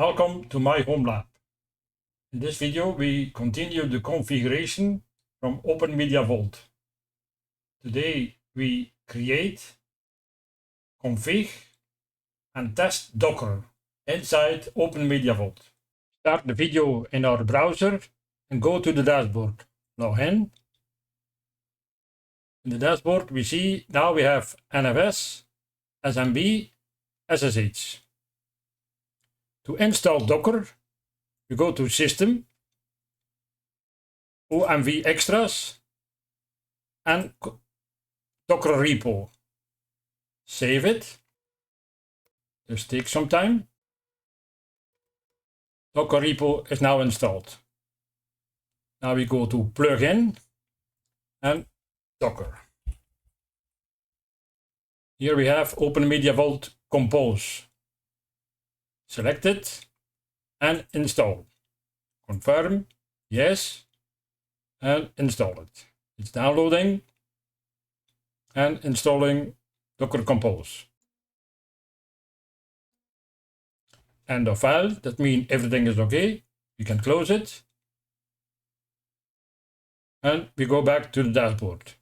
Welcome to my home lab. In this video we continue the configuration from OpenmediaVault. Today we create, config and test Docker inside OpenmediaVault. Start the video in our browser and go to the dashboard. Log in. In the dashboard we see now we have NFS, SMB, SSH. To install Docker, we go to System, OMV Extras, and Docker repo. Save it. Just take some time. Docker repo is now installed. Now we go to Plugin and Docker. Here we have OpenmediaVault Compose. Select it and install. Confirm, yes, and install it. It's downloading and installing Docker Compose. End of file, that means everything is okay. We can close it. And we go back to the dashboard.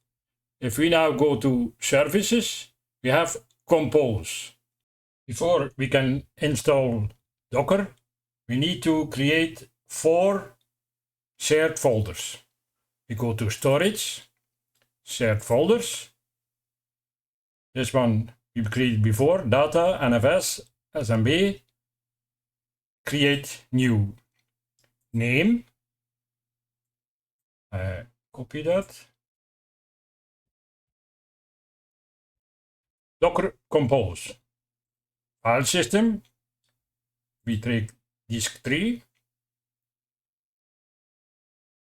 If we now go to Services, we have Compose. Before we can install Docker, we need to create 4 shared folders. We go to Storage, Shared Folders. This one we created before, Data, NFS, SMB. Create New. Name. Copy that. Docker Compose. File system, we take disk 3,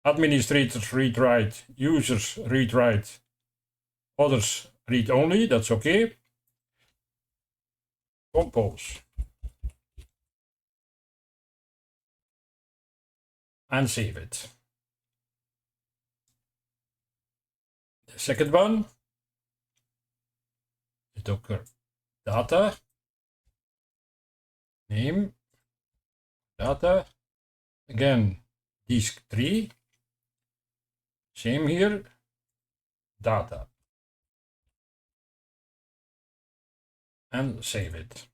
administrators read-write, users read-write, others read-only, that's okay. Compose. And save it. The second one, the Docker Data. Name, data, again disk 3, same here, data, and save it.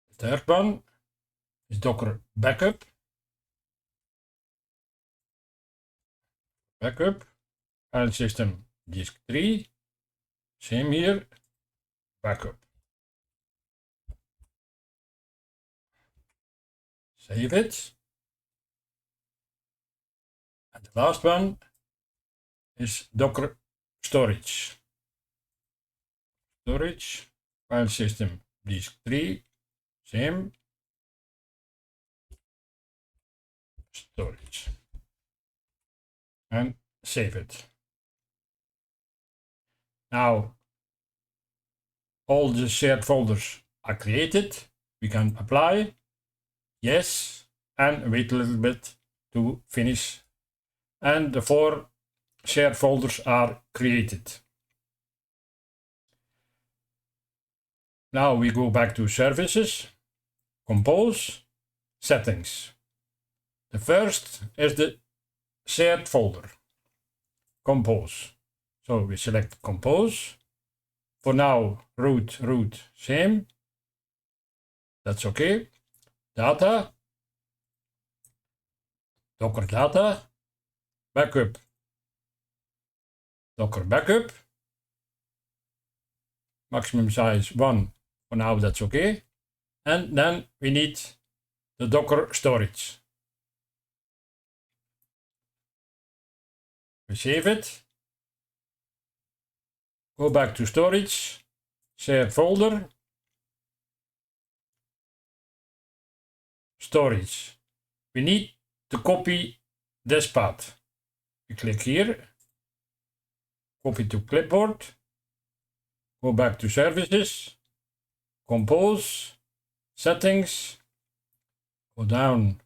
The third one is Docker Backup, file system disk 3, same here, backup. Save it. And the last one is Docker Storage. Storage, file system disk 3, same. Storage. And save it. Now, all the shared folders are created. We can apply. Yes, and wait a little bit to finish. And the 4 shared folders are created. Now we go back to Services, Compose, Settings. The first is the shared folder, Compose. So we select Compose. For now, root, same. That's okay. Data, Docker Data, Backup, Docker Backup, maximum size 1, for now that's okay. And then we need the Docker Storage. We save it, go back to Storage, Shared Folder, Storage. We need to copy this path. We click here, copy to clipboard, go back to Services, Compose, Settings, go down,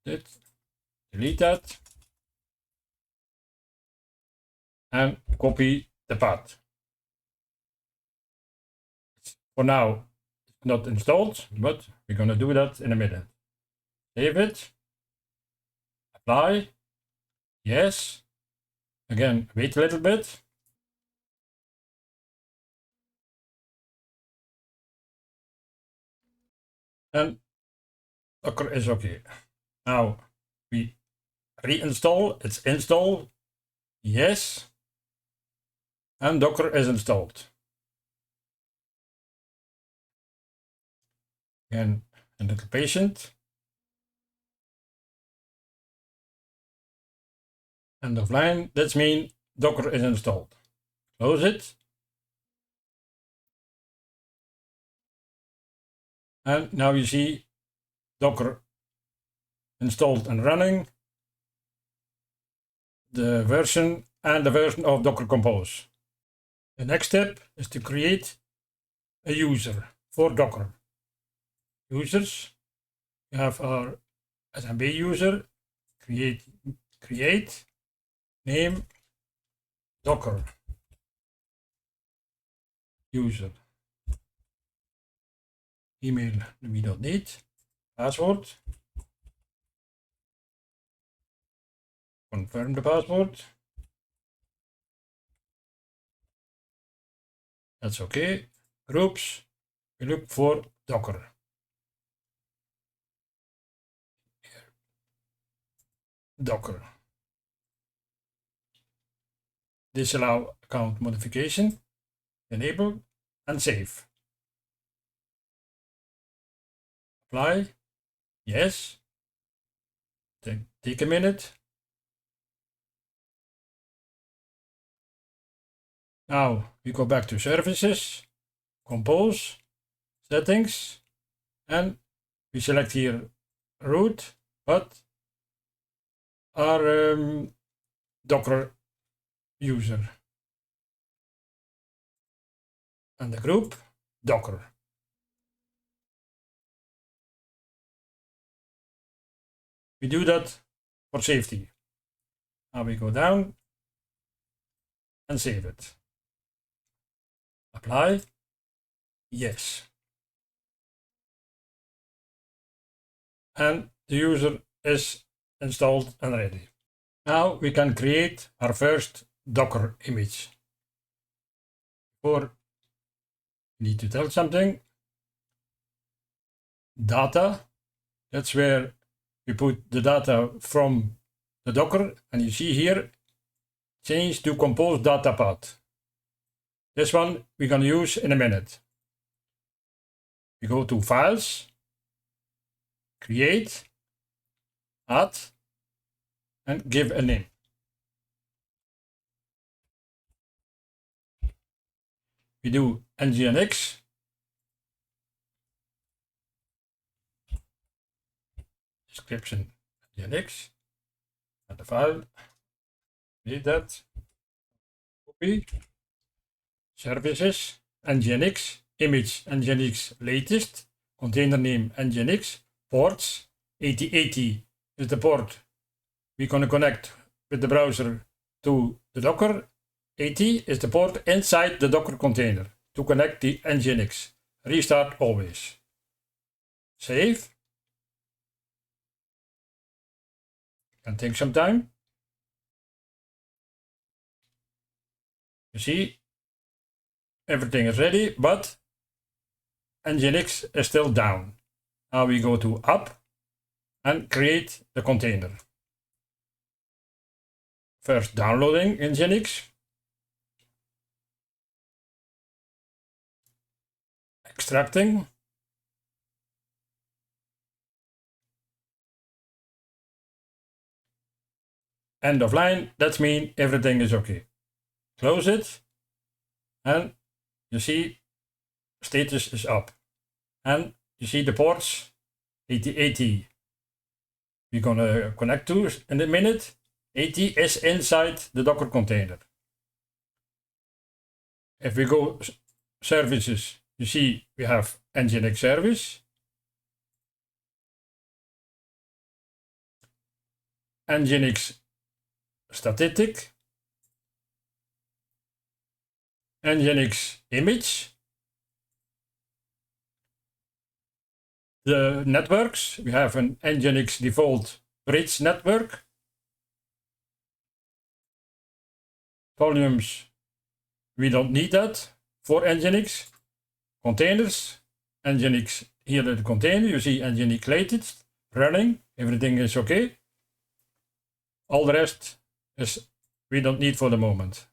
delete that, and copy the path. For now, not installed, but we're going to do that in a minute. Save it. Apply. Yes. Again, wait a little bit. And Docker is okay. Now we reinstall. It's installed. Yes. And Docker is installed. And a little patient. End of line. That means Docker is installed. Close it. And now you see Docker installed and running. The version and the version of Docker Compose. The next step is to create a user for Docker. Users, we have our SMB user, create, name, Docker, user, email we don't need, password, confirm the password, that's okay. Groups, we look for Docker. Docker. Disallow account modification, enable and save. Apply, yes. Take a minute. Now we go back to services, compose, settings, and we select here root, but our Docker user. And the group, Docker. We do that for safety. Now we go down and save it. Apply, yes. And the user is installed and ready. Now we can create our first Docker image. Before we need to tell something. Data, that's where we put the data from the Docker, and you see here, change to compose data path. This one we're going to use in a minute. We go to Files, Create, Add, and give a name. We do Nginx, description Nginx, and the file, read that, copy, services, Nginx, image Nginx latest, container name Nginx, ports, 8080 is the port we're going to connect with the browser to the Docker. 80 is the port inside the Docker container to connect the Nginx. Restart always. Save. Can take some time. You see, everything is ready, but Nginx is still down. Now we go to App and create the container. First downloading Nginx. Extracting. End of line, that means everything is okay. Close it, and you see status is up. And you see the ports 8080 we're gonna connect to in a minute. 80 is inside the Docker container. If we go services, you see we have Nginx service, Nginx static, Nginx image, the networks. We have an Nginx default bridge network. Volumes, we don't need that for Nginx. Containers, Nginx, here the container, you see Nginx latest, running, everything is okay. All the rest is we don't need for the moment.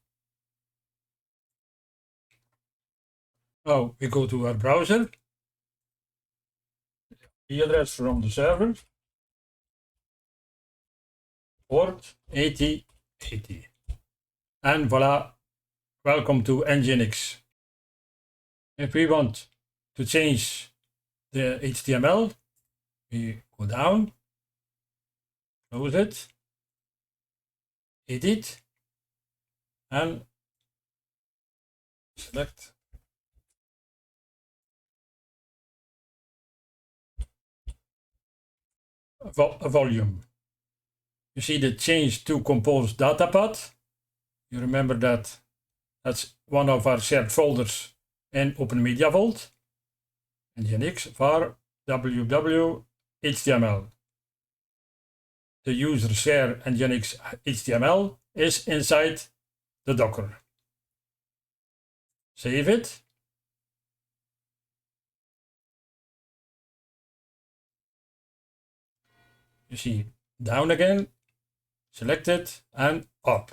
Now we go to our browser, the address from the server, port 8080. And voila, welcome to Nginx. If we want to change the HTML, we go down, close it, edit, and select a volume. You see the change to compose data path. You remember that that's one of our shared folders in OpenmediaVault. Nginx var www HTML. The user share Nginx HTML is inside the Docker. Save it. You see down again, select it and up.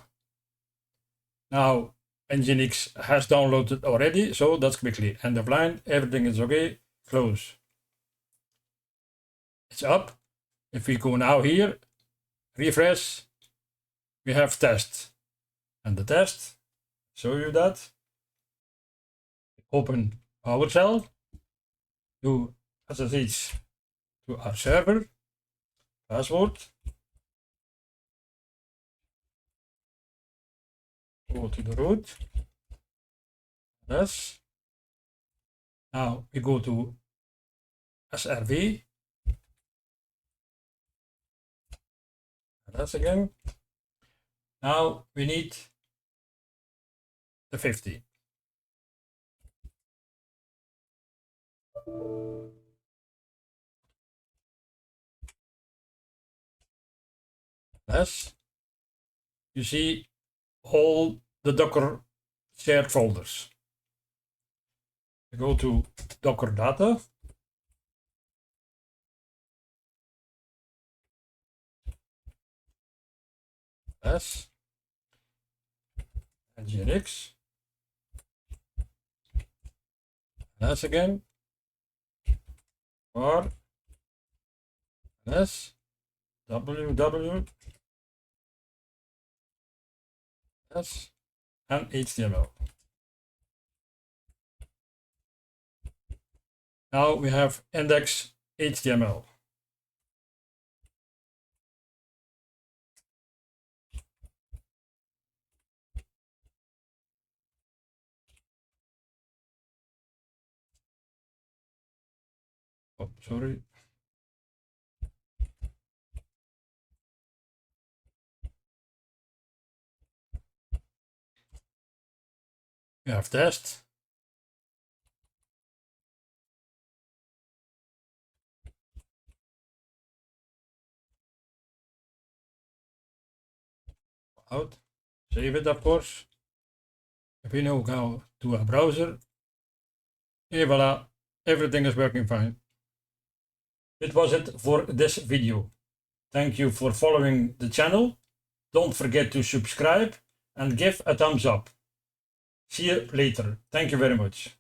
Now Nginx has downloaded already, so that's quickly. End of line, everything is okay, close. It's up. If we go now here, refresh, we have test. And the test, show you that. Open PowerShell, do SSH to our server, password, go to the root, yes. Now we go to SRV, that's again. Now we need the 50. Yes, you see all the Docker shared folders. We go to Docker data. Yes, Nginx. Yes again. Or yes, www. Yes, and HTML. Now we have index HTML. Oh, sorry. We have test. Out. Save it, of course. If we now go to our browser, et voila, everything is working fine. That was it for this video. Thank you for following the channel. Don't forget to subscribe and give a thumbs up. See you later. Thank you very much.